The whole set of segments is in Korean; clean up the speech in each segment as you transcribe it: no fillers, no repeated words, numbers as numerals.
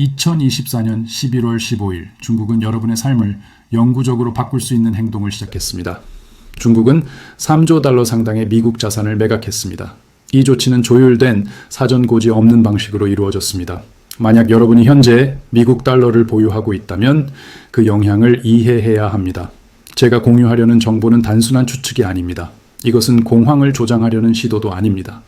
2024년 11월 15일 중국은 여러분의 삶을 영구적으로 바꿀 수 있는 행동을 시작했습니다. 중국은 3조 달러 상당의 미국 자산을 매각했습니다. 이 조치는 조율된 사전 고지 없는 방식으로 이루어졌습니다. 만약 여러분이 현재 미국 달러를 보유하고 있다면 그 영향을 이해해야 합니다. 제가 공유하려는 정보는 단순한 추측이 아닙니다. 이것은 공황을 조장하려는 시도도 아닙니다.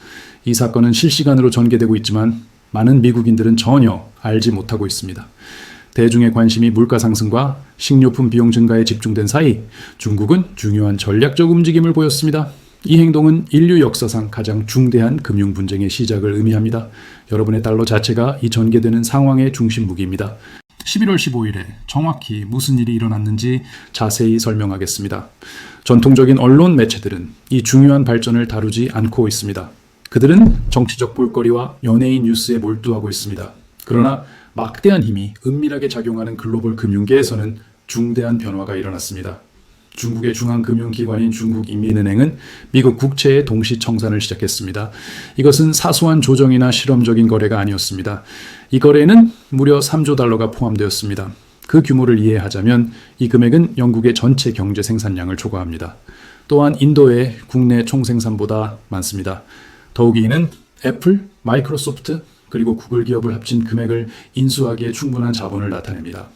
이 사건은 실시간으로 전개되고 있지만 많은 미국인들은 전혀 알지 못하고 있습니다. 대중의 관심이 물가 상승과 식료품 비용 증가에 집중된 사이 중국은 중요한 전략적 움직임을 보였습니다. 이 행동은 인류 역사상 가장 중대한 금융 분쟁의 시작을 의미합니다. 여러분의 달러 자체가 이 전개되는 상황의 중심 무기입니다. 11월 15일에 정확히 무슨 일이 일어났는지 자세히 설명하겠습니다. 전통적인 언론 매체들은 이 중요한 발전을 다루지 않고 있습니다. 그들은 정치적 볼거리와 연예인 뉴스에 몰두하고 있습니다. 그러나 막대한 힘이 은밀하게 작용하는 글로벌 금융계에서는 중대한 변화가 일어났습니다. 중국의 중앙금융기관인 중국인민은행은 미국 국채의 동시 청산을 시작했습니다. 이것은 사소한 조정이나 실험적인 거래가 아니었습니다. 이 거래에는 무려 3조 달러가 포함되었습니다. 그 규모를 이해하자면 이 금액은 영국의 전체 경제 생산량을 초과합니다. 또한 인도의 국내 총생산보다 많습니다. 더욱이 이는 애플, 마이크로소프트, 그리고 구글 기업을 합친 금액을 인수하기에 충분한 자본을 나타냅니다.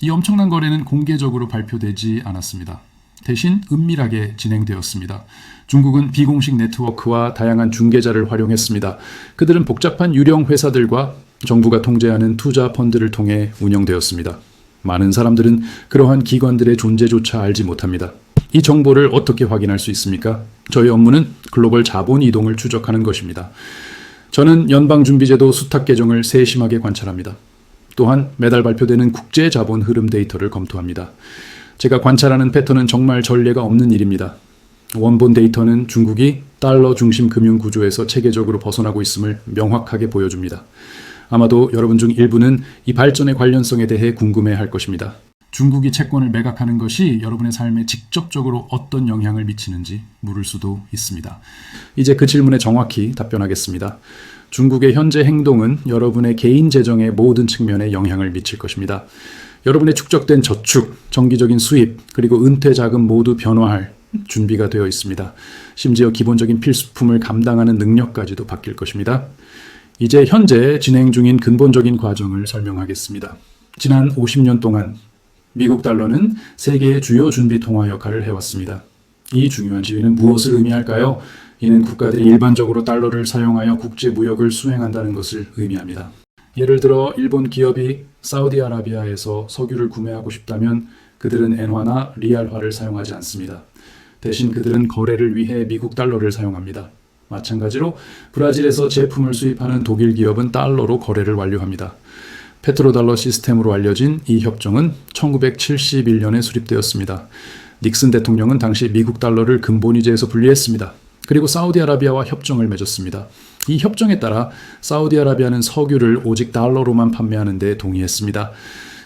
이 엄청난 거래는 공개적으로 발표되지 않았습니다. 대신 은밀하게 진행되었습니다. 중국은 비공식 네트워크와 다양한 중개자를 활용했습니다. 그들은 복잡한 유령 회사들과 정부가 통제하는 투자 펀드를 통해 운영되었습니다. 많은 사람들은 그러한 기관들의 존재조차 알지 못합니다. 이 정보를 어떻게 확인할 수 있습니까? 저희 업무는 글로벌 자본 이동을 추적하는 것입니다. 저는 연방준비제도 수탁 계정을 세심하게 관찰합니다. 또한 매달 발표되는 국제 자본 흐름 데이터를 검토합니다. 제가 관찰하는 패턴은 정말 전례가 없는 일입니다. 원본 데이터는 중국이 달러 중심 금융 구조에서 체계적으로 벗어나고 있음을 명확하게 보여줍니다. 아마도 여러분 중 일부는 이 발전의 관련성에 대해 궁금해할 것입니다. 중국이 채권을 매각하는 것이 여러분의 삶에 직접적으로 어떤 영향을 미치는지 물을 수도 있습니다. 이제 그 질문에 정확히 답변하겠습니다. 중국의 현재 행동은 여러분의 개인 재정의 모든 측면에 영향을 미칠 것입니다. 여러분의 축적된 저축, 정기적인 수입, 그리고 은퇴 자금 모두 변화할 준비가 되어 있습니다. 심지어 기본적인 필수품을 감당하는 능력까지도 바뀔 것입니다. 이제 현재 진행 중인 근본적인 과정을 설명하겠습니다. 지난 50년 동안 미국 달러는 세계의 주요 준비 통화 역할을 해왔습니다. 이 중요한 지위는 무엇을 의미할까요? 이는 국가들이 일반적으로 달러를 사용하여 국제 무역을 수행한다는 것을 의미합니다. 예를 들어 일본 기업이 사우디아라비아에서 석유를 구매하고 싶다면 그들은 엔화나 리알화를 사용하지 않습니다. 대신 그들은 거래를 위해 미국 달러를 사용합니다. 마찬가지로 브라질에서 제품을 수입하는 독일 기업은 달러로 거래를 완료합니다. 페트로달러 시스템으로 알려진 이 협정은 1971년에 수립되었습니다. 닉슨 대통령은 당시 미국 달러를 근본위제에서 분리했습니다. 그리고 사우디아라비아와 협정을 맺었습니다. 이 협정에 따라 사우디아라비아는 석유를 오직 달러로만 판매하는 데 동의했습니다.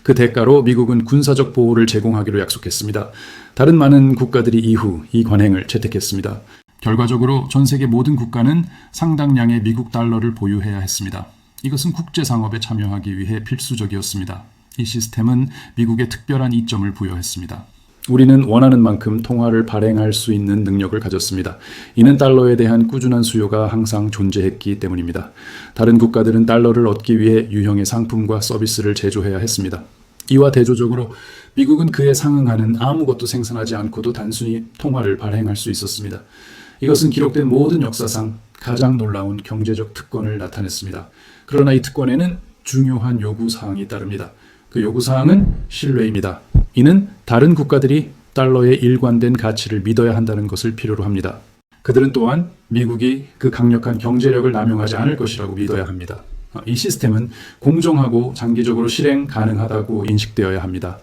그 대가로 미국은 군사적 보호를 제공하기로 약속했습니다. 다른 많은 국가들이 이후 이 관행을 채택했습니다. 결과적으로 전 세계 모든 국가는 상당량의 미국 달러를 보유해야 했습니다. 이것은 국제상업에 참여하기 위해 필수적이었습니다. 이 시스템은 미국에 특별한 이점을 부여했습니다. 우리는 원하는 만큼 통화를 발행할 수 있는 능력을 가졌습니다. 이는 달러에 대한 꾸준한 수요가 항상 존재했기 때문입니다. 다른 국가들은 달러를 얻기 위해 유형의 상품과 서비스를 제조해야 했습니다. 이와 대조적으로 미국은 그에 상응하는 아무것도 생산하지 않고도 단순히 통화를 발행할 수 있었습니다. 이것은 기록된 모든 역사상 가장 놀라운 경제적 특권을 나타냈습니다. 그러나 이 특권에는 중요한 요구사항이 따릅니다. 그 요구사항은 신뢰입니다. 이는 다른 국가들이 달러의 일관된 가치를 믿어야 한다는 것을 필요로 합니다. 그들은 또한 미국이 그 강력한 경제력을 남용하지 않을 것이라고 믿어야 합니다. 이 시스템은 공정하고 장기적으로 실행 가능하다고 인식되어야 합니다.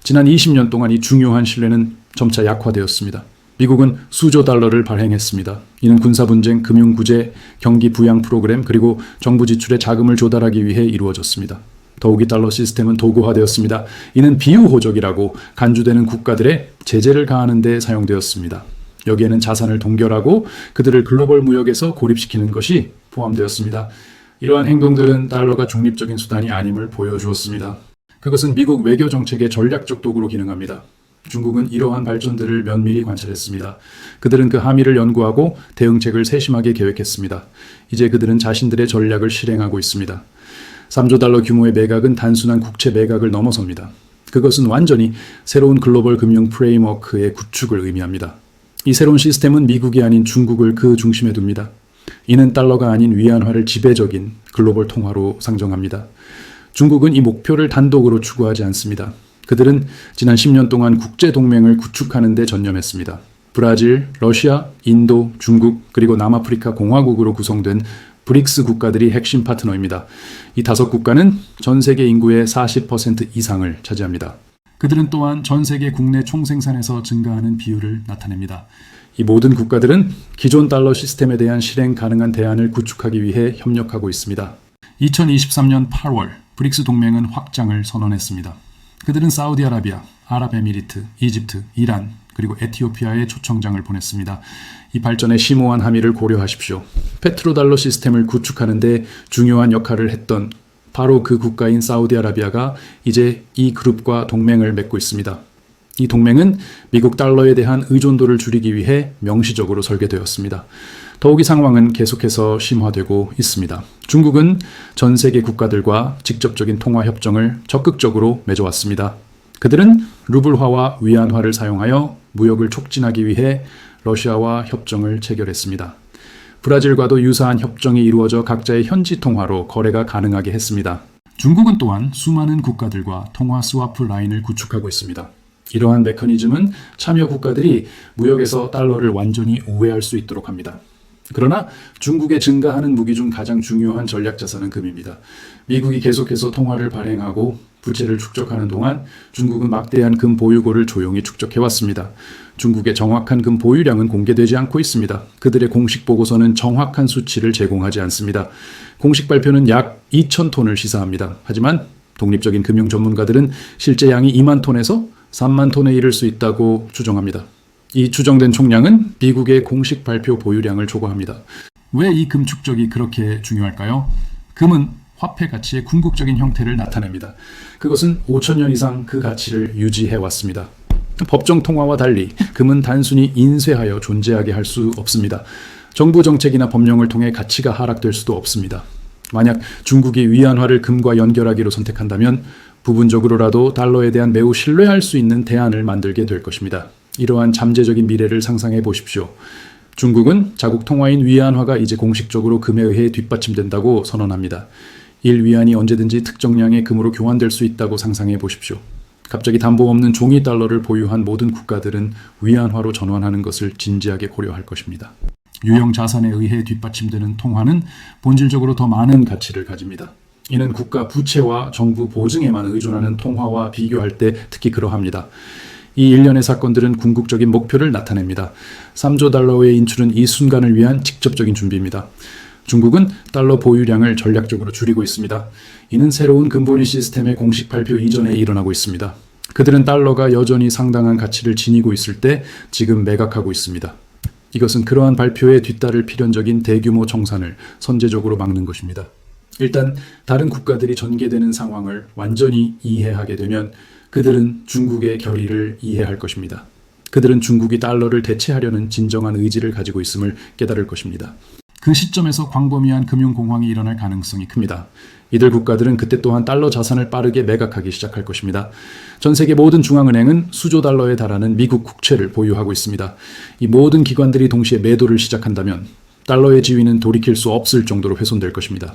지난 20년 동안 이 중요한 신뢰는 점차 약화되었습니다. 미국은 수조 달러를 발행했습니다. 이는 군사분쟁, 금융구제, 경기 부양 프로그램, 그리고 정부 지출에 자금을 조달하기 위해 이루어졌습니다. 더욱이 달러 시스템은 도구화되었습니다. 이는 비우호적이라고 간주되는 국가들의 제재를 가하는 데 사용되었습니다. 여기에는 자산을 동결하고 그들을 글로벌 무역에서 고립시키는 것이 포함되었습니다. 이러한 행동들은 달러가 중립적인 수단이 아님을 보여주었습니다. 그것은 미국 외교 정책의 전략적 도구로 기능합니다. 중국은 이러한 발전들을 면밀히 관찰했습니다. 그들은 그 함의를 연구하고 대응책을 세심하게 계획했습니다. 이제 그들은 자신들의 전략을 실행하고 있습니다. 3조 달러 규모의 매각은 단순한 국채 매각을 넘어섭니다. 그것은 완전히 새로운 글로벌 금융 프레임워크의 구축을 의미합니다. 이 새로운 시스템은 미국이 아닌 중국을 그 중심에 둡니다. 이는 달러가 아닌 위안화를 지배적인 글로벌 통화로 상정합니다. 중국은 이 목표를 단독으로 추구하지 않습니다. 그들은 지난 10년 동안 국제 동맹을 구축하는 데 전념했습니다. 브라질, 러시아, 인도, 중국, 그리고 남아프리카 공화국으로 구성된 브릭스 국가들이 핵심 파트너입니다. 이 5국가는 전 세계 인구의 40% 이상을 차지합니다. 그들은 또한 전 세계 국내 총생산에서 증가하는 비율을 나타냅니다. 이 모든 국가들은 기존 달러 시스템에 대한 실행 가능한 대안을 구축하기 위해 협력하고 있습니다. 2023년 8월 브릭스 동맹은 확장을 선언했습니다. 그들은 사우디아라비아, 아랍에미리트, 이집트, 이란, 그리고 에티오피아에 초청장을 보냈습니다. 이 발전의 심오한 함의를 고려하십시오. 페트로달러 시스템을 구축하는 데 중요한 역할을 했던 바로 그 국가인 사우디아라비아가 이제 이 그룹과 동맹을 맺고 있습니다. 이 동맹은 미국 달러에 대한 의존도를 줄이기 위해 명시적으로 설계되었습니다. 더욱이 상황은 계속해서 심화되고 있습니다. 중국은 전 세계 국가들과 직접적인 통화 협정을 적극적으로 맺어왔습니다. 그들은 루블화와 위안화를 사용하여 무역을 촉진하기 위해 러시아와 협정을 체결했습니다. 브라질과도 유사한 협정이 이루어져 각자의 현지 통화로 거래가 가능하게 했습니다. 중국은 또한 수많은 국가들과 통화 스와프 라인을 구축하고 있습니다. 이러한 메커니즘은 참여 국가들이 무역에서 달러를 완전히 우회할 수 있도록 합니다. 그러나 중국의 증가하는 무기 중 가장 중요한 전략 자산은 금입니다. 미국이 계속해서 통화를 발행하고 부채를 축적하는 동안 중국은 막대한 금 보유고를 조용히 축적해왔습니다. 중국의 정확한 금 보유량은 공개되지 않고 있습니다. 그들의 공식 보고서는 정확한 수치를 제공하지 않습니다. 공식 발표는 약 2,000톤을 시사합니다. 하지만 독립적인 금융 전문가들은 실제 양이 2만 톤에서 3만 톤에 이를 수 있다고 추정합니다. 이 추정된 총량은 미국의 공식 발표 보유량을 초과합니다. 왜 이 금 축적이 그렇게 중요할까요? 금은 화폐 가치의 궁극적인 형태를 나타냅니다. 그것은 5,000년 이상 그 가치를 유지해 왔습니다. 법정 통화와 달리 금은 단순히 인쇄하여 존재하게 할 수 없습니다. 정부 정책이나 법령을 통해 가치가 하락될 수도 없습니다. 만약 중국이 위안화를 금과 연결하기로 선택한다면 부분적으로라도 달러에 대한 매우 신뢰할 수 있는 대안을 만들게 될 것입니다. 이러한 잠재적인 미래를 상상해 보십시오. 중국은 자국 통화인 위안화가 이제 공식적으로 금에 의해 뒷받침된다고 선언합니다. 1위안이 언제든지 특정량의 금으로 교환될 수 있다고 상상해 보십시오. 갑자기 담보 없는 종이 달러를 보유한 모든 국가들은 위안화로 전환하는 것을 진지하게 고려할 것입니다. 유형 자산에 의해 뒷받침되는 통화는 본질적으로 더 많은 가치를 가집니다. 이는 국가 부채와 정부 보증에만 의존하는 통화와 비교할 때 특히 그러합니다. 이 일련의 사건들은 궁극적인 목표를 나타냅니다. 3조 달러의 인출은 이 순간을 위한 직접적인 준비입니다. 중국은 달러 보유량을 전략적으로 줄이고 있습니다. 이는 새로운 근본위 시스템의 공식 발표 이전에 일어나고 있습니다. 그들은 달러가 여전히 상당한 가치를 지니고 있을 때 지금 매각하고 있습니다. 이것은 그러한 발표에 뒤따를 필연적인 대규모 정산을 선제적으로 막는 것입니다. 일단 다른 국가들이 전개되는 상황을 완전히 이해하게 되면 그들은 중국의 결의를 이해할 것입니다. 그들은 중국이 달러를 대체하려는 진정한 의지를 가지고 있음을 깨달을 것입니다. 그 시점에서 광범위한 금융공황이 일어날 가능성이 큽니다. 이들 국가들은 그때 또한 달러 자산을 빠르게 매각하기 시작할 것입니다. 전 세계 모든 중앙은행은 수조 달러에 달하는 미국 국채를 보유하고 있습니다. 이 모든 기관들이 동시에 매도를 시작한다면 달러의 지위는 돌이킬 수 없을 정도로 훼손될 것입니다.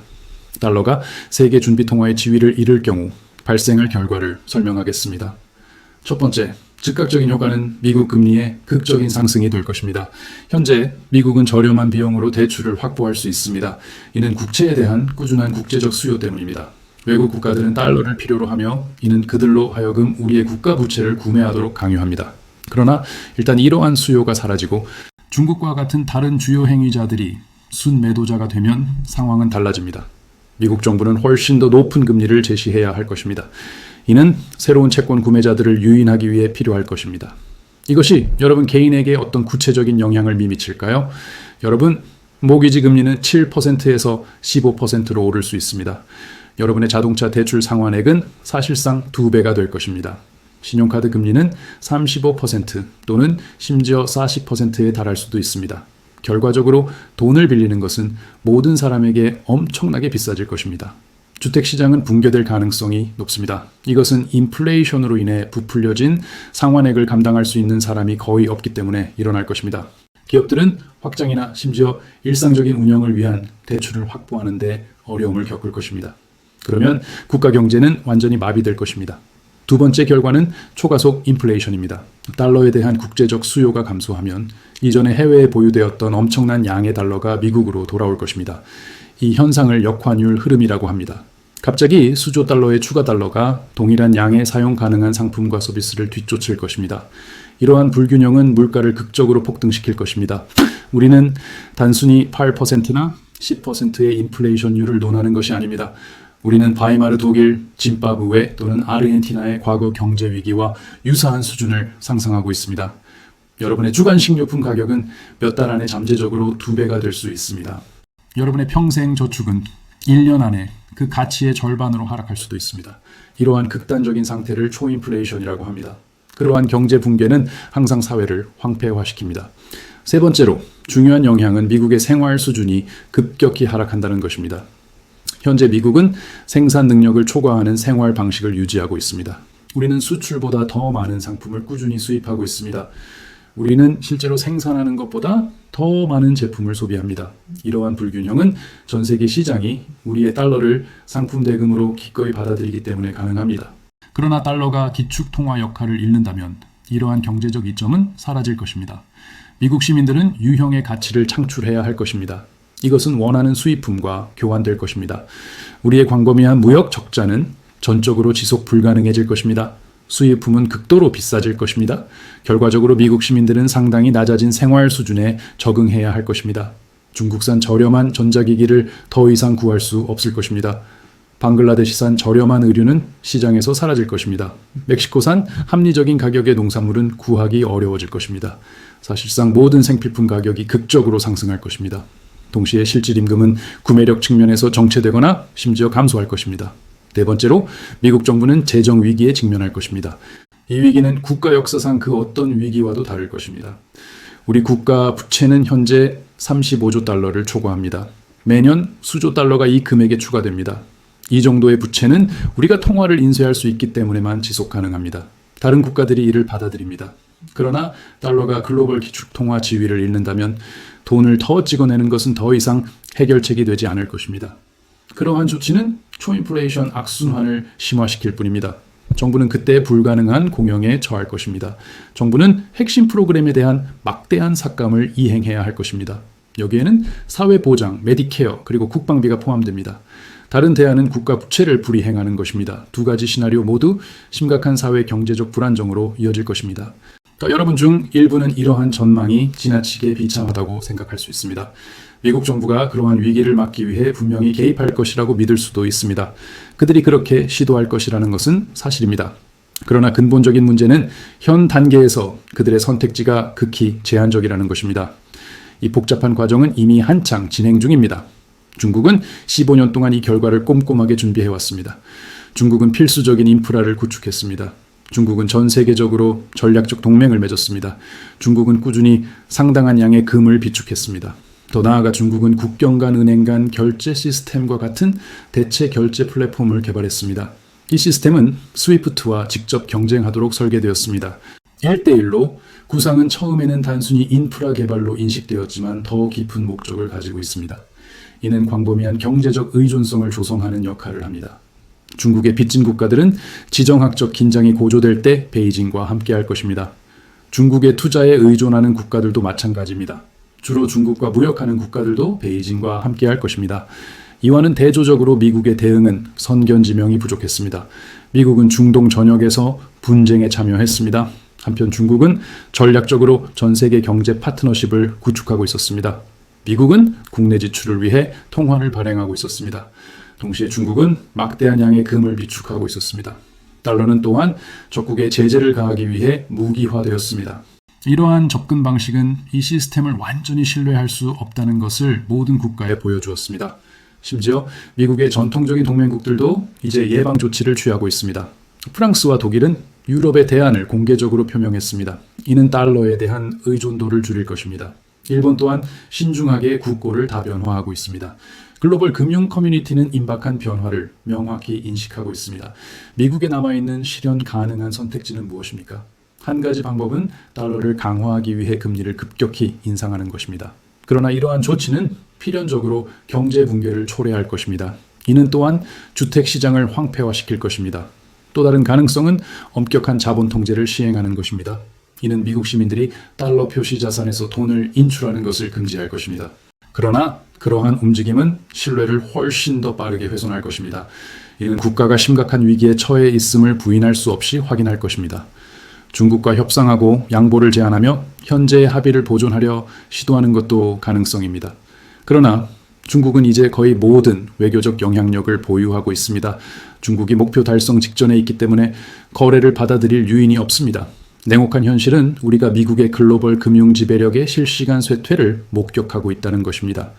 달러가 세계 준비 통화의 지위를 잃을 경우 발생할 결과를 설명하겠습니다. 첫 번째, 즉각적인 효과는 미국 금리의 극적인 상승이 될 것입니다. 현재 미국은 저렴한 비용으로 대출을 확보할 수 있습니다. 이는 국채에 대한 꾸준한 국제적 수요 때문입니다. 외국 국가들은 달러를 필요로 하며 이는 그들로 하여금 우리의 국가 부채를 구매하도록 강요합니다. 그러나 일단 이러한 수요가 사라지고 중국과 같은 다른 주요 행위자들이 순매도자가 되면 상황은 달라집니다. 미국 정부는 훨씬 더 높은 금리를 제시해야 할 것입니다. 이는 새로운 채권 구매자들을 유인하기 위해 필요할 것입니다. 이것이 여러분 개인에게 어떤 구체적인 영향을 미칠까요? 여러분, 모기지 금리는 7%에서 15%로 오를 수 있습니다. 여러분의 자동차 대출 상환액은 사실상 2배가 될 것입니다. 신용카드 금리는 35% 또는 심지어 40%에 달할 수도 있습니다. 결과적으로 돈을 빌리는 것은 모든 사람에게 엄청나게 비싸질 것입니다. 주택시장은 붕괴될 가능성이 높습니다. 이것은 인플레이션으로 인해 부풀려진 상환액을 감당할 수 있는 사람이 거의 없기 때문에 일어날 것입니다. 기업들은 확장이나 심지어 일상적인 운영을 위한 대출을 확보하는 데 어려움을 겪을 것입니다. 그러면 국가 경제는 완전히 마비될 것입니다. 두 번째 결과는 초가속 인플레이션입니다. 달러에 대한 국제적 수요가 감소하면 이전에 해외에 보유되었던 엄청난 양의 달러가 미국으로 돌아올 것입니다. 이 현상을 역환율 흐름이라고 합니다. 갑자기 수조 달러의 추가 달러가 동일한 양의 사용 가능한 상품과 서비스를 뒤쫓을 것입니다. 이러한 불균형은 물가를 극적으로 폭등시킬 것입니다. 우리는 단순히 8%나 10%의 인플레이션율을 논하는 것이 아닙니다. 우리는 바이마르 독일, 짐바브웨 또는 아르헨티나의 과거 경제 위기와 유사한 수준을 상상하고 있습니다. 여러분의 주간 식료품 가격은 몇 달 안에 잠재적으로 2배가 될 수 있습니다. 여러분의 평생 저축은 1년 안에 그 가치의 절반으로 하락할 수도 있습니다. 이러한 극단적인 상태를 초인플레이션이라고 합니다. 그러한 경제 붕괴는 항상 사회를 황폐화시킵니다. 세 번째로 중요한 영향은 미국의 생활 수준이 급격히 하락한다는 것입니다. 현재 미국은 생산 능력을 초과하는 생활 방식을 유지하고 있습니다. 우리는 수출보다 더 많은 상품을 꾸준히 수입하고 있습니다. 우리는 실제로 생산하는 것보다 더 많은 제품을 소비합니다. 이러한 불균형은 전 세계 시장이 우리의 달러를 상품 대금으로 기꺼이 받아들이기 때문에 가능합니다. 그러나 달러가 기축 통화 역할을 잃는다면 이러한 경제적 이점은 사라질 것입니다. 미국 시민들은 유형의 가치를 창출해야 할 것입니다. 이것은 원하는 수입품과 교환될 것입니다. 우리의 광범위한 무역 적자는 전적으로 지속 불가능해질 것입니다. 수입품은 극도로 비싸질 것입니다. 결과적으로 미국 시민들은 상당히 낮아진 생활 수준에 적응해야 할 것입니다. 중국산 저렴한 전자기기를 더 이상 구할 수 없을 것입니다. 방글라데시산 저렴한 의류는 시장에서 사라질 것입니다. 멕시코산 합리적인 가격의 농산물은 구하기 어려워질 것입니다. 사실상 모든 생필품 가격이 극적으로 상승할 것입니다. 동시에 실질 임금은 구매력 측면에서 정체되거나 심지어 감소할 것입니다. 네 번째로 미국 정부는 재정 위기에 직면할 것입니다. 이 위기는 국가 역사상 그 어떤 위기와도 다를 것입니다. 우리 국가 부채는 현재 35조 달러를 초과합니다. 매년 수조 달러가 이 금액에 추가됩니다. 이 정도의 부채는 우리가 통화를 인쇄할 수 있기 때문에만 지속 가능합니다. 다른 국가들이 이를 받아들입니다. 그러나 달러가 글로벌 기축 통화 지위를 잃는다면 돈을 더 찍어내는 것은 더 이상 해결책이 되지 않을 것입니다. 그러한 조치는 초인플레이션 악순환을 심화시킬 뿐입니다. 정부는 그때 불가능한 공영에 처할 것입니다. 정부는 핵심 프로그램에 대한 막대한 삭감을 이행해야 할 것입니다. 여기에는 사회보장, 메디케어, 그리고 국방비가 포함됩니다. 다른 대안은 국가 부채를 불이행하는 것입니다. 두 가지 시나리오 모두 심각한 사회 경제적 불안정으로 이어질 것입니다. 여러분 중 일부는 이러한 전망이 지나치게 비참하다고 생각할 수 있습니다. 미국 정부가 그러한 위기를 막기 위해 분명히 개입할 것이라고 믿을 수도 있습니다. 그들이 그렇게 시도할 것이라는 것은 사실입니다. 그러나 근본적인 문제는 현 단계에서 그들의 선택지가 극히 제한적이라는 것입니다. 이 복잡한 과정은 이미 한창 진행 중입니다. 중국은 15년 동안 이 결과를 꼼꼼하게 준비해왔습니다. 중국은 필수적인 인프라를 구축했습니다. 중국은 전 세계적으로 전략적 동맹을 맺었습니다. 중국은 꾸준히 상당한 양의 금을 비축했습니다. 더 나아가 중국은 국경 간 은행 간 결제 시스템과 같은 대체 결제 플랫폼을 개발했습니다. 이 시스템은 스위프트와 직접 경쟁하도록 설계되었습니다. 1대1로 구상은 처음에는 단순히 인프라 개발로 인식되었지만 더 깊은 목적을 가지고 있습니다. 이는 광범위한 경제적 의존성을 조성하는 역할을 합니다. 중국의 빚진 국가들은 지정학적 긴장이 고조될 때 베이징과 함께할 것입니다. 중국의 투자에 의존하는 국가들도 마찬가지입니다. 주로 중국과 무역하는 국가들도 베이징과 함께할 것입니다. 이와는 대조적으로 미국의 대응은 선견지명이 부족했습니다. 미국은 중동 전역에서 분쟁에 참여했습니다. 한편 중국은 전략적으로 전 세계 경제 파트너십을 구축하고 있었습니다. 미국은 국내 지출을 위해 통화를 발행하고 있었습니다. 동시에 중국은 막대한 양의 금을 비축하고 있었습니다. 달러는 또한 적국에 제재를 가하기 위해 무기화되었습니다. 이러한 접근 방식은 이 시스템을 완전히 신뢰할 수 없다는 것을 모든 국가에 보여주었습니다. 심지어 미국의 전통적인 동맹국들도 이제 예방 조치를 취하고 있습니다. 프랑스와 독일은 유럽의 대안을 공개적으로 표명했습니다. 이는 달러에 대한 의존도를 줄일 것입니다. 일본 또한 신중하게 국고를 다변화하고 있습니다. 글로벌 금융 커뮤니티는 임박한 변화를 명확히 인식하고 있습니다. 미국에 남아있는 실현 가능한 선택지는 무엇입니까? 한 가지 방법은 달러를 강화하기 위해 금리를 급격히 인상하는 것입니다. 그러나 이러한 조치는 필연적으로 경제 붕괴를 초래할 것입니다. 이는 또한 주택 시장을 황폐화시킬 것입니다. 또 다른 가능성은 엄격한 자본 통제를 시행하는 것입니다. 이는 미국 시민들이 달러 표시 자산에서 돈을 인출하는 것을 금지할 것입니다. 그러나 그러한 움직임은 신뢰를 훨씬 더 빠르게 훼손할 것입니다. 이는 국가가 심각한 위기에 처해 있음을 부인할 수 없이 확인할 것입니다. 중국과 협상하고 양보를 제안하며 현재의 합의를 보존하려 시도하는 것도 가능성입니다. 그러나 중국은 이제 거의 모든 외교적 영향력을 보유하고 있습니다. 중국이 목표 달성 직전에 있기 때문에 거래를 받아들일 유인이 없습니다. 냉혹한 현실은 우리가 미국의 글로벌 금융 지배력의 실시간 쇠퇴를 목격하고 있다는 것입니다.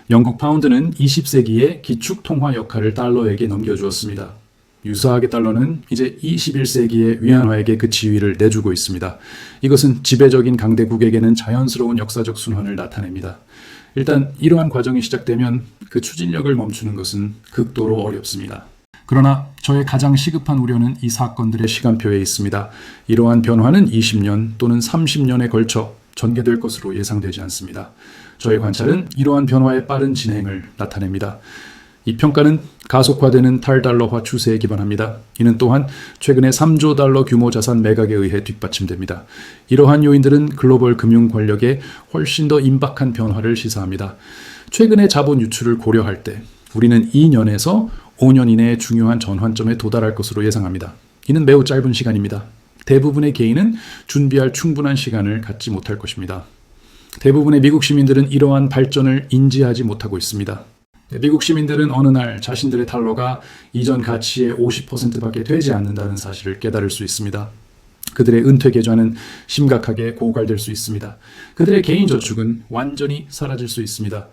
영국 파운드는 20세기의 기축 통화 역할을 달러에게 넘겨주었습니다. 유사하게 달러는 이제 21세기의 위안화에게 그 지위를 내주고 있습니다. 이것은 지배적인 강대국에게는 자연스러운 역사적 순환을 나타냅니다. 일단 이러한 과정이 시작되면 그 추진력을 멈추는 것은 극도로 어렵습니다. 그러나 저의 가장 시급한 우려는 이 사건들의 시간표에 있습니다. 이러한 변화는 20년 또는 30년에 걸쳐 전개될 것으로 예상되지 않습니다. 저의 관찰은 이러한 변화의 빠른 진행을 나타냅니다. 이 평가는 가속화되는 탈달러화 추세에 기반합니다. 이는 또한 최근의 3조 달러 규모 자산 매각에 의해 뒷받침됩니다. 이러한 요인들은 글로벌 금융 권력의 훨씬 더 임박한 변화를 시사합니다. 최근의 자본 유출을 고려할 때 우리는 2년에서 5년 이내에 중요한 전환점에 도달할 것으로 예상합니다. 이는 매우 짧은 시간입니다. 대부분의 개인은 준비할 충분한 시간을 갖지 못할 것입니다. 대부분의 미국 시민들은 이러한 발전을 인지하지 못하고 있습니다. 미국 시민들은 어느 날 자신들의 달러가 이전 가치의 50%밖에 되지 않는다는 사실을 깨달을 수 있습니다. 그들의 은퇴 계좌는 심각하게 고갈될 수 있습니다. 그들의 개인 저축은 완전히 사라질 수 있습니다.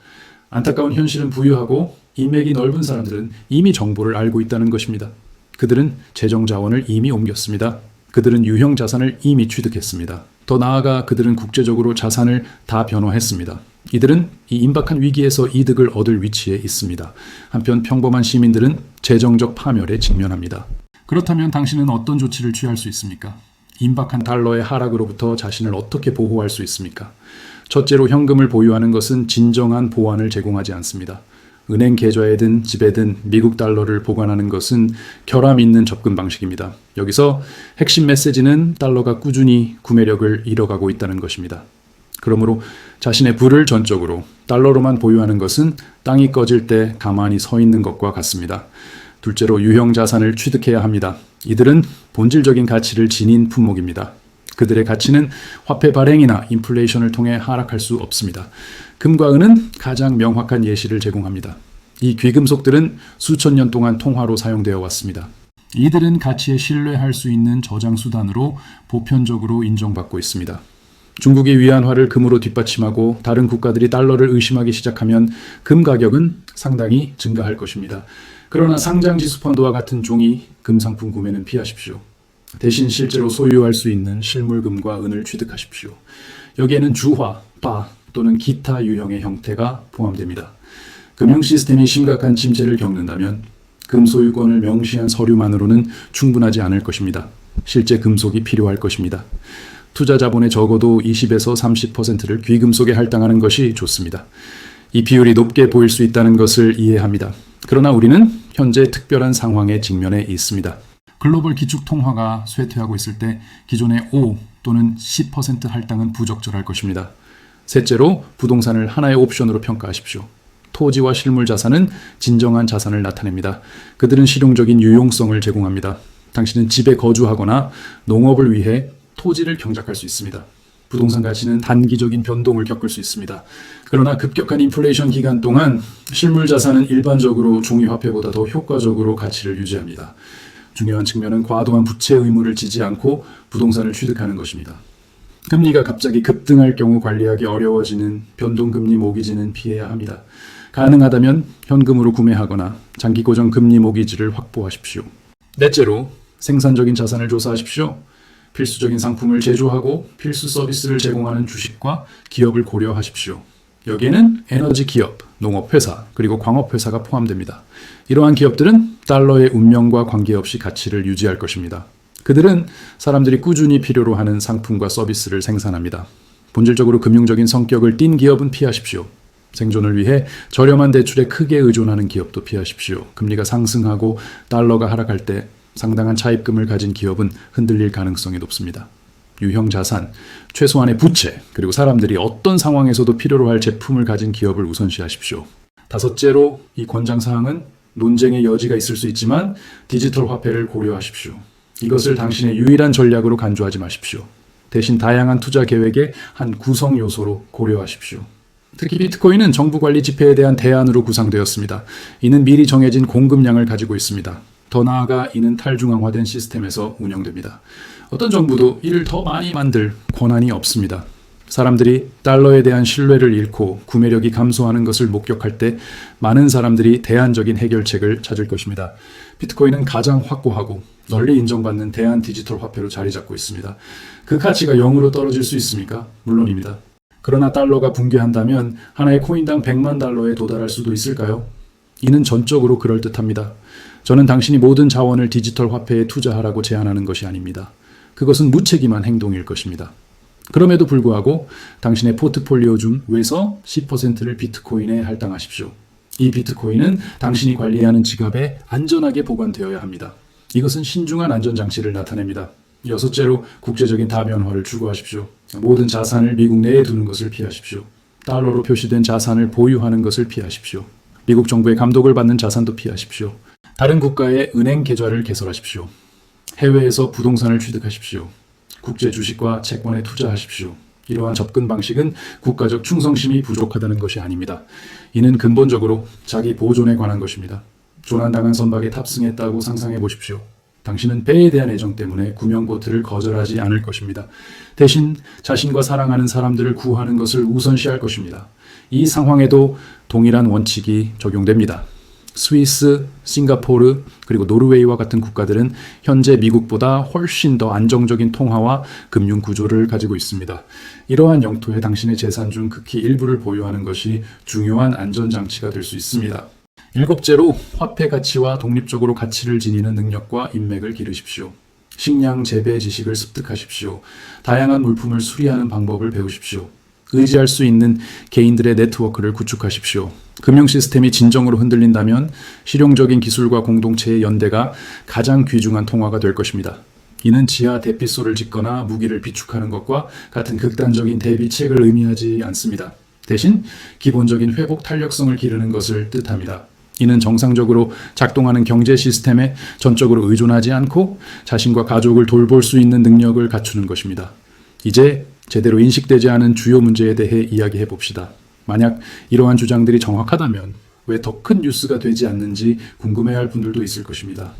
안타까운 현실은 부유하고 인맥이 넓은 사람들은 이미 정보를 알고 있다는 것입니다. 그들은 재정 자원을 이미 옮겼습니다. 그들은 유형 자산을 이미 취득했습니다. 더 나아가 그들은 국제적으로 자산을 다 변화했습니다. 이들은 이 임박한 위기에서 이득을 얻을 위치에 있습니다. 한편 평범한 시민들은 재정적 파멸에 직면합니다. 그렇다면 당신은 어떤 조치를 취할 수 있습니까? 임박한 달러의 하락으로부터 자신을 어떻게 보호할 수 있습니까? 첫째로 현금을 보유하는 것은 진정한 보안을 제공하지 않습니다. 은행 계좌에든 집에든 미국 달러를 보관하는 것은 결함 있는 접근 방식입니다. 여기서 핵심 메시지는 달러가 꾸준히 구매력을 잃어가고 있다는 것입니다. 그러므로 자신의 부를 전적으로 달러로만 보유하는 것은 땅이 꺼질 때 가만히 서 있는 것과 같습니다. 둘째로 유형 자산을 취득해야 합니다. 이들은 본질적인 가치를 지닌 품목입니다. 그들의 가치는 화폐 발행이나 인플레이션을 통해 하락할 수 없습니다. 금과 은은 가장 명확한 예시를 제공합니다. 이 귀금속들은 수천 년 동안 통화로 사용되어 왔습니다. 이들은 가치에 신뢰할 수 있는 저장 수단으로 보편적으로 인정받고 있습니다. 중국이 위안화를 금으로 뒷받침하고 다른 국가들이 달러를 의심하기 시작하면 금 가격은 상당히 증가할 것입니다. 그러나 상장지수 펀드와 같은 종이 금 상품 구매는 피하십시오. 대신 실제로 소유할 수 있는 실물금과 은을 취득하십시오. 여기에는 주화, 바 또는 기타 유형의 형태가 포함됩니다. 금융 시스템이 심각한 침체를 겪는다면 금 소유권을 명시한 서류만으로는 충분하지 않을 것입니다. 실제 금속이 필요할 것입니다. 투자 자본의 적어도 20에서 30%를 귀금속에 할당하는 것이 좋습니다. 이 비율이 높게 보일 수 있다는 것을 이해합니다. 그러나 우리는 현재 특별한 상황에 직면해 있습니다. 글로벌 기축 통화가 쇠퇴하고 있을 때 기존의 5 또는 10% 할당은 부적절할 것입니다. 셋째로 부동산을 하나의 옵션으로 평가하십시오. 토지와 실물 자산은 진정한 자산을 나타냅니다. 그들은 실용적인 유용성을 제공합니다. 당신은 집에 거주하거나 농업을 위해 토지를 경작할 수 있습니다. 부동산 가치는 단기적인 변동을 겪을 수 있습니다. 그러나 급격한 인플레이션 기간 동안 실물 자산은 일반적으로 종이 화폐보다 더 효과적으로 가치를 유지합니다. 중요한 측면은 과도한 부채 의무를 지지 않고 부동산을 취득하는 것입니다. 금리가 갑자기 급등할 경우 관리하기 어려워지는 변동금리 모기지는 피해야 합니다. 가능하다면 현금으로 구매하거나 장기 고정 금리 모기지를 확보하십시오. 넷째로 생산적인 자산을 조사하십시오. 필수적인 상품을 제조하고 필수 서비스를 제공하는 주식과 기업을 고려하십시오. 여기에는 에너지 기업, 농업 회사, 그리고 광업 회사가 포함됩니다. 이러한 기업들은 달러의 운명과 관계없이 가치를 유지할 것입니다. 그들은 사람들이 꾸준히 필요로 하는 상품과 서비스를 생산합니다. 본질적으로 금융적인 성격을 띤 기업은 피하십시오. 생존을 위해 저렴한 대출에 크게 의존하는 기업도 피하십시오. 금리가 상승하고 달러가 하락할 때 상당한 차입금을 가진 기업은 흔들릴 가능성이 높습니다. 유형 자산, 최소한의 부채, 그리고 사람들이 어떤 상황에서도 필요로 할 제품을 가진 기업을 우선시하십시오. 다섯째로 이 권장사항은 논쟁의 여지가 있을 수 있지만 디지털 화폐를 고려하십시오. 이것을 당신의 유일한 전략으로 간주하지 마십시오. 대신 다양한 투자 계획의 한 구성 요소로 고려하십시오. 특히 비트코인은 정부 관리 지폐에 대한 대안으로 구상되었습니다. 이는 미리 정해진 공급량을 가지고 있습니다. 더 나아가 이는 탈중앙화된 시스템에서 운영됩니다. 어떤 정부도 이를 더 많이 만들 권한이 없습니다. 사람들이 달러에 대한 신뢰를 잃고 구매력이 감소하는 것을 목격할 때 많은 사람들이 대안적인 해결책을 찾을 것입니다. 비트코인은 가장 확고하고 널리 인정받는 대안 디지털 화폐로 자리 잡고 있습니다. 그 가치가 0으로 떨어질 수 있습니까? 물론입니다. 그러나 달러가 붕괴한다면 하나의 코인당 100만 달러에 도달할 수도 있을까요? 이는 전적으로 그럴듯합니다. 저는 당신이 모든 자원을 디지털 화폐에 투자하라고 제안하는 것이 아닙니다. 그것은 무책임한 행동일 것입니다. 그럼에도 불구하고 당신의 포트폴리오 중 외서 10%를 비트코인에 할당하십시오. 이 비트코인은 당신이 관리하는 지갑에 안전하게 보관되어야 합니다. 이것은 신중한 안전장치를 나타냅니다. 여섯째로 국제적인 다변화를 추구하십시오. 모든 자산을 미국 내에 두는 것을 피하십시오. 달러로 표시된 자산을 보유하는 것을 피하십시오. 미국 정부의 감독을 받는 자산도 피하십시오. 다른 국가의 은행 계좌를 개설하십시오. 해외에서 부동산을 취득하십시오. 국제 주식과 채권에 투자하십시오. 이러한 접근 방식은 국가적 충성심이 부족하다는 것이 아닙니다. 이는 근본적으로 자기 보존에 관한 것입니다. 조난당한 선박에 탑승했다고 상상해 보십시오. 당신은 배에 대한 애정 때문에 구명보트를 거절하지 않을 것입니다. 대신 자신과 사랑하는 사람들을 구하는 것을 우선시할 것입니다. 이 상황에도 동일한 원칙이 적용됩니다. 스위스, 싱가포르, 그리고 노르웨이와 같은 국가들은 현재 미국보다 훨씬 더 안정적인 통화와 금융 구조를 가지고 있습니다. 이러한 영토에 당신의 재산 중 극히 일부를 보유하는 것이 중요한 안전장치가 될 수 있습니다. 일곱째로 화폐 가치와 독립적으로 가치를 지니는 능력과 인맥을 기르십시오. 식량 재배 지식을 습득하십시오. 다양한 물품을 수리하는 방법을 배우십시오. 의지할 수 있는 개인들의 네트워크를 구축하십시오. 금융 시스템이 진정으로 흔들린다면 실용적인 기술과 공동체의 연대가 가장 귀중한 통화가 될 것입니다. 이는 지하 대피소를 짓거나 무기를 비축하는 것과 같은 극단적인 대비책을 의미하지 않습니다. 대신 기본적인 회복 탄력성을 기르는 것을 뜻합니다. 이는 정상적으로 작동하는 경제 시스템에 전적으로 의존하지 않고 자신과 가족을 돌볼 수 있는 능력을 갖추는 것입니다. 이제 제대로 인식되지 않은 주요 문제에 대해 이야기해 봅시다. 만약 이러한 주장들이 정확하다면 왜 더 큰 뉴스가 되지 않는지 궁금해할 분들도 있을 것입니다.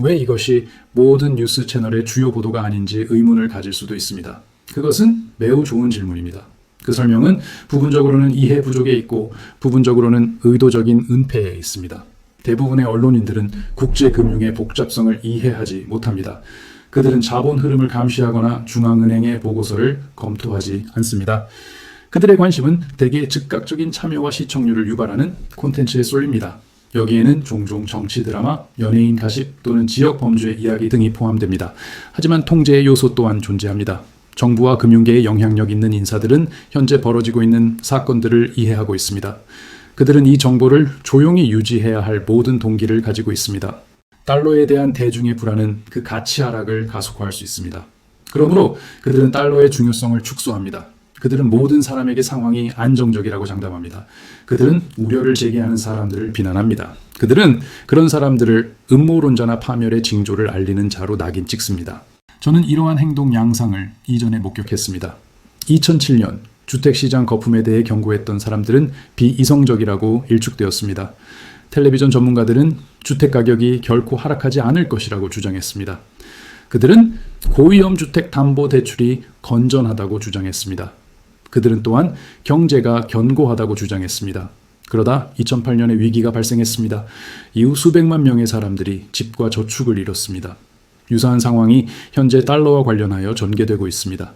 왜 이것이 모든 뉴스 채널의 주요 보도가 아닌지 의문을 가질 수도 있습니다. 그것은 매우 좋은 질문입니다. 그 설명은 부분적으로는 이해 부족에 있고 부분적으로는 의도적인 은폐에 있습니다. 대부분의 언론인들은 국제금융의 복잡성을 이해하지 못합니다. 그들은 자본 흐름을 감시하거나 중앙은행의 보고서를 검토하지 않습니다. 그들의 관심은 대개 즉각적인 참여와 시청률을 유발하는 콘텐츠에 쏠립니다. 여기에는 종종 정치 드라마, 연예인 가십 또는 지역 범죄 이야기 등이 포함됩니다. 하지만 통제의 요소 또한 존재합니다. 정부와 금융계에 영향력 있는 인사들은 현재 벌어지고 있는 사건들을 이해하고 있습니다. 그들은 이 정보를 조용히 유지해야 할 모든 동기를 가지고 있습니다. 달러에 대한 대중의 불안은 그 가치 하락을 가속화할 수 있습니다. 그러므로 그들은 달러의 중요성을 축소합니다. 그들은 모든 사람에게 상황이 안정적이라고 장담합니다. 그들은 우려를 제기하는 사람들을 비난합니다. 그들은 그런 사람들을 음모론자나 파멸의 징조를 알리는 자로 낙인 찍습니다. 저는 이러한 행동 양상을 이전에 목격했습니다. 2007년 주택시장 거품에 대해 경고했던 사람들은 비이성적이라고 일축되었습니다. 텔레비전 전문가들은 주택 가격이 결코 하락하지 않을 것이라고 주장했습니다. 그들은 고위험 주택 담보 대출이 건전하다고 주장했습니다. 그들은 또한 경제가 견고하다고 주장했습니다. 그러다 2008년에 위기가 발생했습니다. 이후 수백만 명의 사람들이 집과 저축을 잃었습니다. 유사한 상황이 현재 달러와 관련하여 전개되고 있습니다.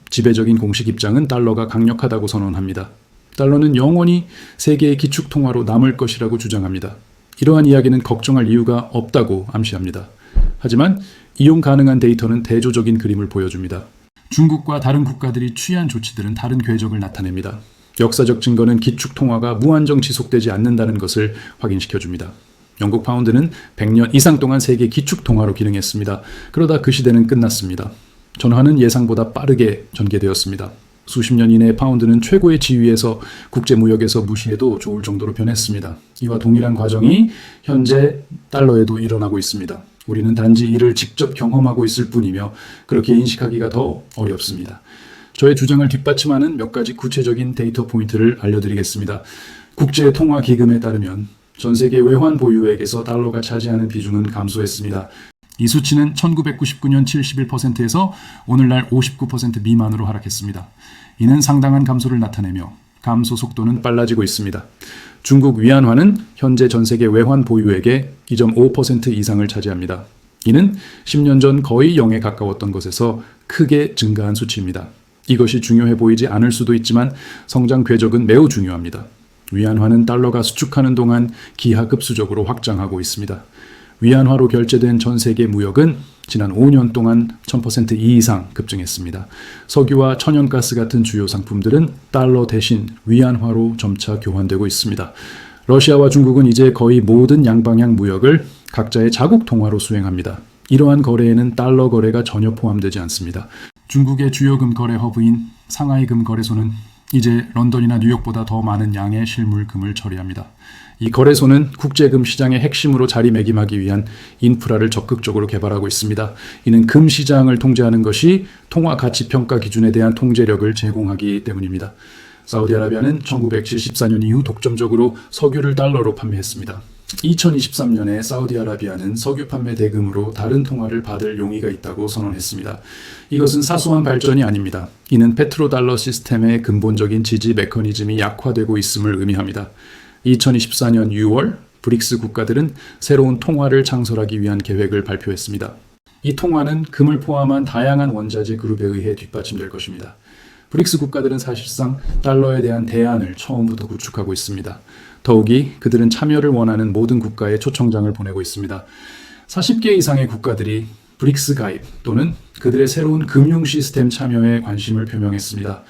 지배적인 공식 입장은 달러가 강력하다고 선언합니다. 달러는 영원히 세계의 기축통화로 남을 것이라고 주장합니다. 이러한 이야기는 걱정할 이유가 없다고 암시합니다. 하지만 이용 가능한 데이터는 대조적인 그림을 보여줍니다. 중국과 다른 국가들이 취한 조치들은 다른 궤적을 나타냅니다. 역사적 증거는 기축통화가 무한정 지속되지 않는다는 것을 확인시켜줍니다. 영국 파운드는 100년 이상 동안 세계 기축통화로 기능했습니다. 그러다 그 시대는 끝났습니다. 전환은 예상보다 빠르게 전개되었습니다. 수십 년 이내에 파운드는 최고의 지위에서 국제무역에서 무시해도 좋을 정도로 변했습니다. 이와 동일한 과정이 현재 달러에도 일어나고 있습니다. 우리는 단지 이를 직접 경험하고 있을 뿐이며 그렇게 인식하기가 더 어렵습니다. 저의 주장을 뒷받침하는 몇 가지 구체적인 데이터 포인트를 알려드리겠습니다. 국제통화기금에 따르면 전 세계 외환 보유액에서 달러가 차지하는 비중은 감소했습니다. 이 수치는 1999년 71%에서 오늘날 59% 미만으로 하락했습니다. 이는 상당한 감소를 나타내며 감소 속도는 빨라지고 있습니다. 중국 위안화는 현재 전 세계 외환 보유액의 2.5% 이상을 차지합니다. 이는 10년 전 거의 0에 가까웠던 것에서 크게 증가한 수치입니다. 이것이 중요해 보이지 않을 수도 있지만 성장 궤적은 매우 중요합니다. 위안화는 달러가 수축하는 동안 기하급수적으로 확장하고 있습니다. 위안화로 결제된 전 세계 무역은 지난 5년 동안 1000% 이상 급증했습니다. 석유와 천연가스 같은 주요 상품들은 달러 대신 위안화로 점차 교환되고 있습니다. 러시아와 중국은 이제 거의 모든 양방향 무역을 각자의 자국 통화로 수행합니다. 이러한 거래에는 달러 거래가 전혀 포함되지 않습니다. 중국의 주요 금 거래 허브인 상하이 금 거래소는 이제 런던이나 뉴욕보다 더 많은 양의 실물 금을 처리합니다. 이 거래소는 국제금 시장의 핵심으로 자리매김하기 위한 인프라를 적극적으로 개발하고 있습니다. 이는 금 시장을 통제하는 것이 통화 가치 평가 기준에 대한 통제력을 제공하기 때문입니다. 사우디아라비아는 1974년 이후 독점적으로 석유를 달러로 판매했습니다. 2023년에 사우디아라비아는 석유 판매 대금으로 다른 통화를 받을 용의가 있다고 선언했습니다. 이것은 사소한 발전이 아닙니다. 이는 페트로달러 시스템의 근본적인 지지 메커니즘이 약화되고 있음을 의미합니다. 2024년 6월 브릭스 국가들은 새로운 통화를 창설하기 위한 계획을 발표했습니다. 이 통화는 금을 포함한 다양한 원자재 그룹에 의해 뒷받침될 것입니다. 브릭스 국가들은 사실상 달러에 대한 대안을 처음부터 구축하고 있습니다. 더욱이 그들은 참여를 원하는 모든 국가에 초청장을 보내고 있습니다. 40개 이상의 국가들이 브릭스 가입 또는 그들의 새로운 금융 시스템 참여에 관심을 표명했습니다.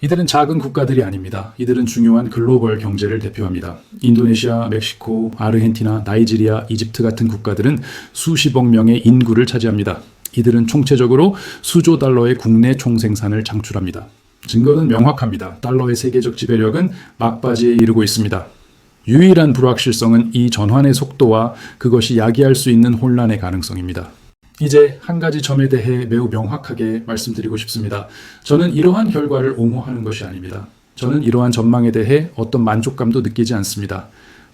이들은 작은 국가들이 아닙니다. 이들은 중요한 글로벌 경제를 대표합니다. 인도네시아, 멕시코, 아르헨티나, 나이지리아, 이집트 같은 국가들은 수십억 명의 인구를 차지합니다. 이들은 총체적으로 수조 달러의 국내 총생산을 창출합니다. 증거는 명확합니다. 달러의 세계적 지배력은 막바지에 이르고 있습니다. 유일한 불확실성은 이 전환의 속도와 그것이 야기할 수 있는 혼란의 가능성입니다. 이제 한 가지 점에 대해 매우 명확하게 말씀드리고 싶습니다. 저는 이러한 결과를 옹호하는 것이 아닙니다. 저는 이러한 전망에 대해 어떤 만족감도 느끼지 않습니다.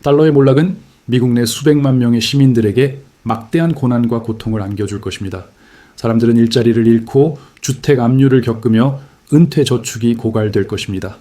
달러의 몰락은 미국 내 수백만 명의 시민들에게 막대한 고난과 고통을 안겨줄 것입니다. 사람들은 일자리를 잃고 주택 압류를 겪으며 은퇴 저축이 고갈될 것입니다.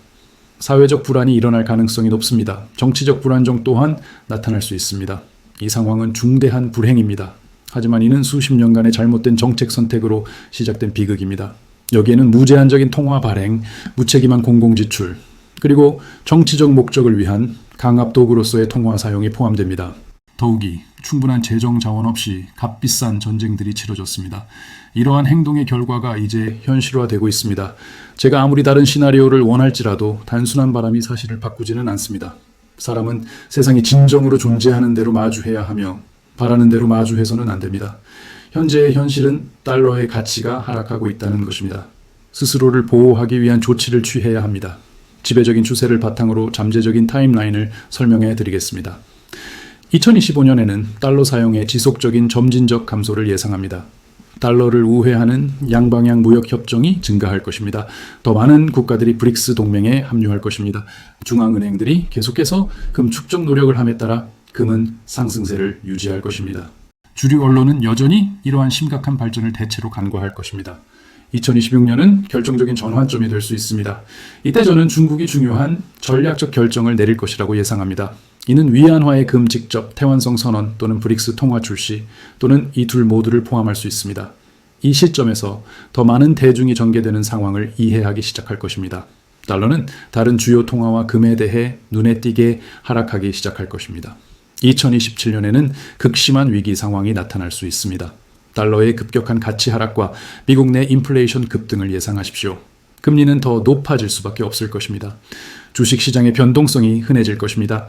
사회적 불안이 일어날 가능성이 높습니다. 정치적 불안정 또한 나타날 수 있습니다. 이 상황은 중대한 불행입니다. 하지만 이는 수십 년간의 잘못된 정책 선택으로 시작된 비극입니다. 여기에는 무제한적인 통화 발행, 무책임한 공공지출, 그리고 정치적 목적을 위한 강압 도구로서의 통화 사용이 포함됩니다. 더욱이 충분한 재정 자원 없이 값비싼 전쟁들이 치러졌습니다. 이러한 행동의 결과가 이제 현실화되고 있습니다. 제가 아무리 다른 시나리오를 원할지라도 단순한 바람이 사실을 바꾸지는 않습니다. 사람은 세상이 진정으로 존재하는 대로 마주해야 하며 바라는 대로 마주해서는 안 됩니다. 현재의 현실은 달러의 가치가 하락하고 있다는 것입니다. 스스로를 보호하기 위한 조치를 취해야 합니다. 지배적인 추세를 바탕으로 잠재적인 타임라인을 설명해 드리겠습니다. 2025년에는 달러 사용의 지속적인 점진적 감소를 예상합니다. 달러를 우회하는 양방향 무역 협정이 증가할 것입니다. 더 많은 국가들이 브릭스 동맹에 합류할 것입니다. 중앙은행들이 계속해서 금 축적 노력을 함에 따라 금은 상승세를 유지할 것입니다. 주류 언론은 여전히 이러한 심각한 발전을 대체로 간과할 것입니다. 2026년은 결정적인 전환점이 될 수 있습니다. 이때 저는 중국이 중요한 전략적 결정을 내릴 것이라고 예상합니다. 이는 위안화의 금직접 태완성 선언 또는 브릭스 통화 출시 또는 이 둘 모두를 포함할 수 있습니다. 이 시점에서 더 많은 대중이 전개되는 상황을 이해하기 시작할 것입니다. 달러는 다른 주요 통화와 금에 대해 눈에 띄게 하락하기 시작할 것입니다. 2027년에는 극심한 위기 상황이 나타날 수 있습니다. 달러의 급격한 가치 하락과 미국 내 인플레이션 급등을 예상하십시오. 금리는 더 높아질 수밖에 없을 것입니다. 주식시장의 변동성이 흔해질 것입니다.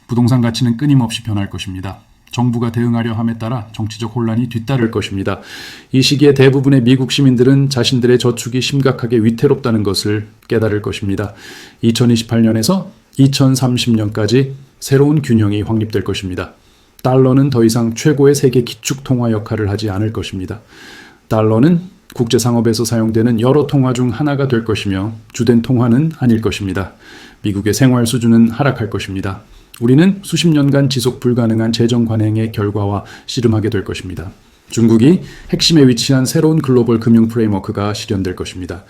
부동산 가치는 끊임없이 변할 것입니다. 정부가 대응하려 함에 따라 정치적 혼란이 뒤따를 것입니다. 이 시기에 대부분의 미국 시민들은 자신들의 저축이 심각하게 위태롭다는 것을 깨달을 것입니다. 2028년에서 2030년까지 새로운 균형이 확립될 것입니다. 달러는 더 이상 최고의 세계 기축 통화 역할을 하지 않을 것입니다. 달러는 국제상업에서 사용되는 여러 통화 중 하나가 될 것이며 주된 통화는 아닐 것입니다. 미국의 생활 수준은 하락할 것입니다. 우리는 수십 년간 지속 불가능한 재정 관행의 결과와 씨름하게 될 것입니다. 중국이 핵심에 위치한 새로운 글로벌 금융 프레임워크가 실현될 것입니다.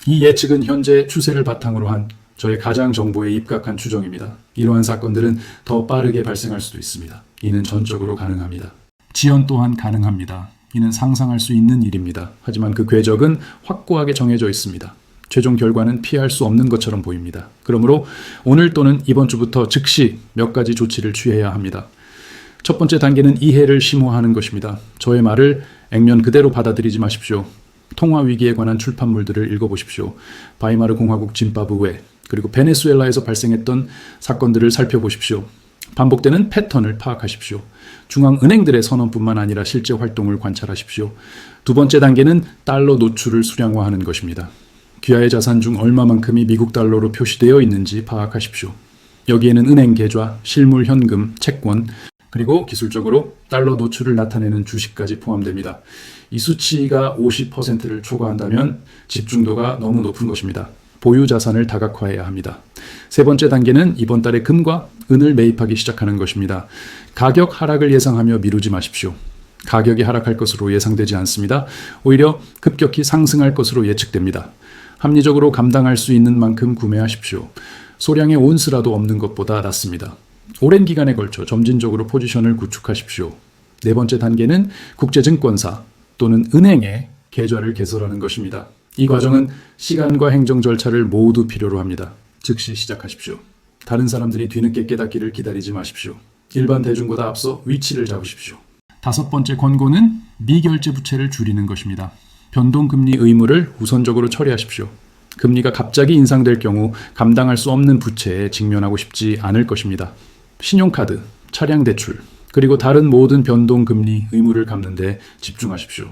이 예측은 현재 추세를 바탕으로 한 저의 가장 정보에 입각한 추정입니다. 이러한 사건들은 더 빠르게 발생할 수도 있습니다. 이는 전적으로 가능합니다. 지연 또한 가능합니다. 이는 상상할 수 있는 일입니다. 하지만 그 궤적은 확고하게 정해져 있습니다. 최종 결과는 피할 수 없는 것처럼 보입니다. 그러므로 오늘 또는 이번 주부터 즉시 몇 가지 조치를 취해야 합니다. 첫 번째 단계는 이해를 심화하는 것입니다. 저의 말을 액면 그대로 받아들이지 마십시오. 통화 위기에 관한 출판물들을 읽어보십시오. 바이마르 공화국 짐바브웨 그리고 베네수엘라에서 발생했던 사건들을 살펴보십시오. 반복되는 패턴을 파악하십시오. 중앙은행들의 선언뿐만 아니라 실제 활동을 관찰하십시오. 두 번째 단계는 달러 노출을 수량화하는 것입니다. 귀하의 자산 중 얼마만큼이 미국 달러로 표시되어 있는지 파악하십시오. 여기에는 은행 계좌, 실물 현금, 채권, 그리고 기술적으로 달러 노출을 나타내는 주식까지 포함됩니다. 이 수치가 50%를 초과한다면 집중도가 너무 높은 것입니다. 보유 자산을 다각화해야 합니다. 세 번째 단계는 이번 달에 금과 은을 매입하기 시작하는 것입니다. 가격 하락을 예상하며 미루지 마십시오. 가격이 하락할 것으로 예상되지 않습니다. 오히려 급격히 상승할 것으로 예측됩니다. 합리적으로 감당할 수 있는 만큼 구매하십시오. 소량의 온스라도 없는 것보다 낫습니다. 오랜 기간에 걸쳐 점진적으로 포지션을 구축하십시오. 네 번째 단계는 국제증권사 또는 은행에 계좌를 개설하는 것입니다. 이 과정은 시간과 행정 절차를 모두 필요로 합니다. 즉시 시작하십시오. 다른 사람들이 뒤늦게 깨닫기를 기다리지 마십시오. 일반 대중보다 앞서 위치를 잡으십시오. 다섯 번째 권고는 미결제 부채를 줄이는 것입니다. 변동금리 의무를 우선적으로 처리하십시오. 금리가 갑자기 인상될 경우 감당할 수 없는 부채에 직면하고 싶지 않을 것입니다. 신용카드, 차량 대출, 그리고 다른 모든 변동금리 의무를 갚는 데 집중하십시오.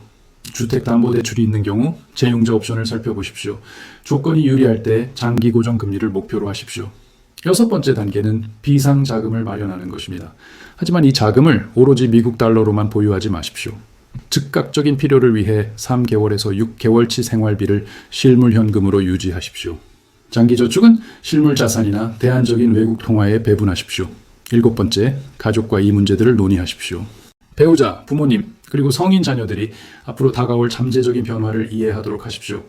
주택담보대출이 있는 경우 재융자 옵션을 살펴보십시오. 조건이 유리할 때 장기 고정 금리를 목표로 하십시오. 여섯 번째 단계는 비상자금을 마련하는 것입니다. 하지만 이 자금을 오로지 미국 달러로만 보유하지 마십시오. 즉각적인 필요를 위해 3개월에서 6개월치 생활비를 실물 현금으로 유지하십시오. 장기 저축은 실물 자산이나 대안적인 외국 통화에 배분하십시오. 일곱 번째, 가족과 이 문제들을 논의하십시오. 배우자, 부모님, 그리고 성인 자녀들이 앞으로 다가올 잠재적인 변화를 이해하도록 하십시오.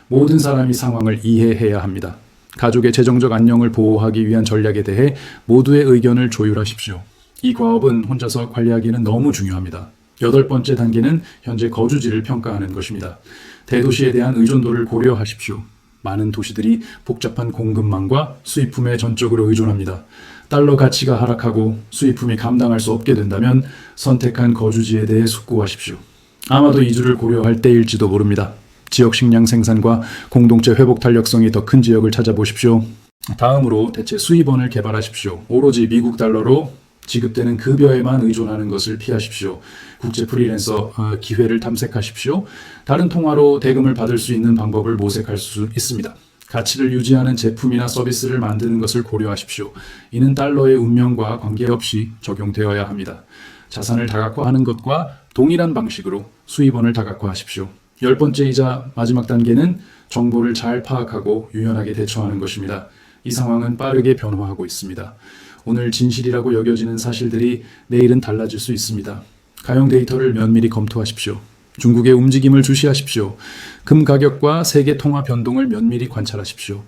모든 사람이 상황을 이해해야 합니다. 가족의 재정적 안녕을 보호하기 위한 전략에 대해 모두의 의견을 조율하십시오. 이 과업은 혼자서 관리하기는 너무 중요합니다. 여덟 번째 단계는 현재 거주지를 평가하는 것입니다. 대도시에 대한 의존도를 고려하십시오. 많은 도시들이 복잡한 공급망과 수입품에 전적으로 의존합니다. 달러 가치가 하락하고 수입품이 감당할 수 없게 된다면 선택한 거주지에 대해 숙고하십시오. 아마도 이주를 고려할 때일지도 모릅니다. 지역 식량 생산과 공동체 회복 탄력성이 더 큰 지역을 찾아보십시오. 다음으로 대체 수입원을 개발하십시오. 오로지 미국 달러로 지급되는 급여에만 의존하는 것을 피하십시오. 국제 프리랜서 기회를 탐색하십시오. 다른 통화로 대금을 받을 수 있는 방법을 모색할 수 있습니다. 가치를 유지하는 제품이나 서비스를 만드는 것을 고려하십시오. 이는 달러의 운명과 관계없이 적용되어야 합니다. 자산을 다각화하는 것과 동일한 방식으로 수입원을 다각화하십시오. 열 번째이자 마지막 단계는 정보를 잘 파악하고 유연하게 대처하는 것입니다. 이 상황은 빠르게 변화하고 있습니다. 오늘 진실이라고 여겨지는 사실들이 내일은 달라질 수 있습니다. 가용 데이터를 면밀히 검토하십시오. 중국의 움직임을 주시하십시오. 금 가격과 세계 통화 변동을 면밀히 관찰하십시오.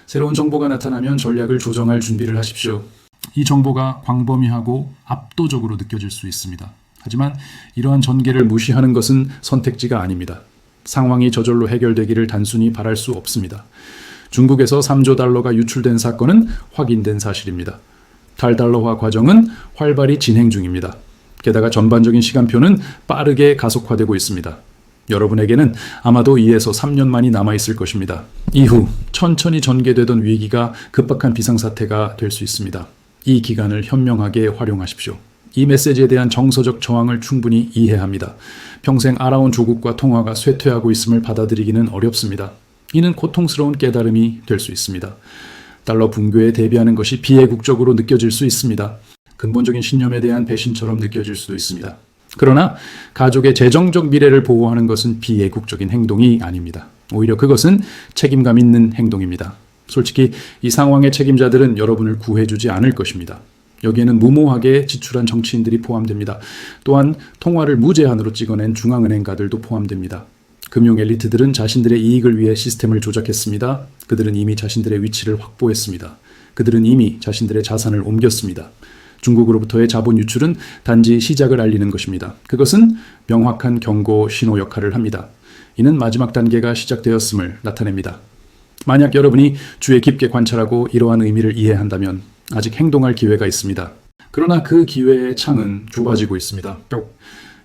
새로운 정보가 나타나면 전략을 조정할 준비를 하십시오. 이 정보가 광범위하고 압도적으로 느껴질 수 있습니다. 하지만 이러한 전개를 무시하는 것은 선택지가 아닙니다. 상황이 저절로 해결되기를 단순히 바랄 수 없습니다. 중국에서 3조 달러가 유출된 사건은 확인된 사실입니다. 탈달러화 과정은 활발히 진행 중입니다. 게다가 전반적인 시간표는 빠르게 가속화되고 있습니다. 여러분에게는 아마도 2에서 3년만이 남아있을 것입니다. 이후 천천히 전개되던 위기가 급박한 비상사태가 될 수 있습니다. 이 기간을 현명하게 활용하십시오. 이 메시지에 대한 정서적 저항을 충분히 이해합니다. 평생 알아온 조국과 통화가 쇠퇴하고 있음을 받아들이기는 어렵습니다. 이는 고통스러운 깨달음이 될 수 있습니다. 달러 붕괴에 대비하는 것이 비애국적으로 느껴질 수 있습니다. 근본적인 신념에 대한 배신처럼 느껴질 수도 있습니다. 그러나 가족의 재정적 미래를 보호하는 것은 비애국적인 행동이 아닙니다. 오히려 그것은 책임감 있는 행동입니다. 솔직히 이 상황의 책임자들은 여러분을 구해주지 않을 것입니다. 여기에는 무모하게 지출한 정치인들이 포함됩니다. 또한 통화를 무제한으로 찍어낸 중앙은행가들도 포함됩니다. 금융 엘리트들은 자신들의 이익을 위해 시스템을 조작했습니다. 그들은 이미 자신들의 위치를 확보했습니다. 그들은 이미 자신들의 자산을 옮겼습니다. 중국으로부터의 자본 유출은 단지 시작을 알리는 것입니다. 그것은 명확한 경고 신호 역할을 합니다. 이는 마지막 단계가 시작되었음을 나타냅니다. 만약 여러분이 주에 깊게 관찰하고 이러한 의미를 이해한다면 아직 행동할 기회가 있습니다. 그러나 그 기회의 창은 좁아지고 있습니다.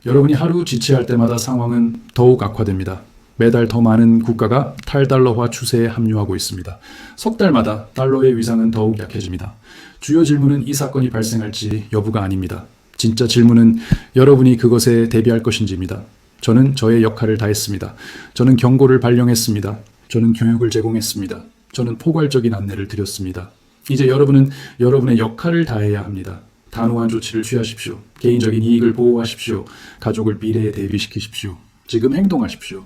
여러분이 하루 지체할 때마다 상황은 더욱 악화됩니다. 매달 더 많은 국가가 탈달러화 추세에 합류하고 있습니다. 석 달마다 달러의 위상은 더욱 약해집니다. 주요 질문은 이 사건이 발생할지 여부가 아닙니다. 진짜 질문은 여러분이 그것에 대비할 것인지입니다. 저는 저의 역할을 다했습니다. 저는 경고를 발령했습니다. 저는 교육을 제공했습니다. 저는 포괄적인 안내를 드렸습니다. 이제 여러분은 여러분의 역할을 다해야 합니다. 단호한 조치를 취하십시오. 개인적인 이익을 보호하십시오. 가족을 미래에 대비시키십시오. 지금 행동하십시오.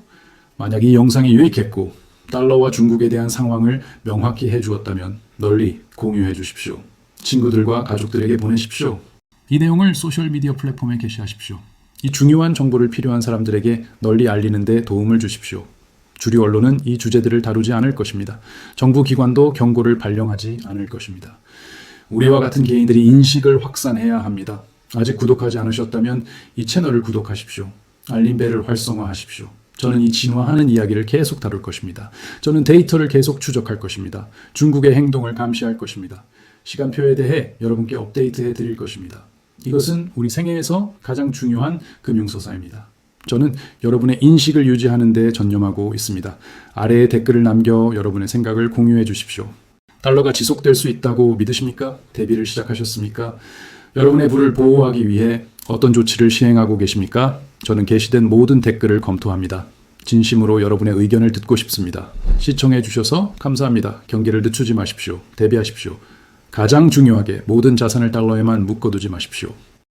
만약 이 영상이 유익했고 달러와 중국에 대한 상황을 명확히 해주었다면 널리 공유해 주십시오. 친구들과 가족들에게 보내십시오. 이 내용을 소셜미디어 플랫폼에 게시하십시오. 이 중요한 정보를 필요한 사람들에게 널리 알리는 데 도움을 주십시오. 주류 언론은 이 주제들을 다루지 않을 것입니다. 정부 기관도 경고를 발령하지 않을 것입니다. 우리와 같은 개인들이 인식을 확산해야 합니다. 아직 구독하지 않으셨다면 이 채널을 구독하십시오. 알림벨을 활성화하십시오. 저는 이 진화하는 이야기를 계속 다룰 것입니다. 저는 데이터를 계속 추적할 것입니다. 중국의 행동을 감시할 것입니다. 시간표에 대해 여러분께 업데이트해 드릴 것입니다. 이것은 우리 생애에서 가장 중요한 금융서사입니다. 저는 여러분의 인식을 유지하는 데 전념하고 있습니다. 아래에 댓글을 남겨 여러분의 생각을 공유해 주십시오. 달러가 지속될 수 있다고 믿으십니까? 대비를 시작하셨습니까? 여러분의 부를 보호하기 위해 어떤 조치를 시행하고 계십니까? 저는 게시된 모든 댓글을 검토합니다. 진심으로 여러분의 의견을 듣고 싶습니다. 시청해 주셔서 감사합니다. 경계를 늦추지 마십시오. 대비하십시오. 가장 중요하게 모든 자산을 달러에만 묶어두지 마십시오.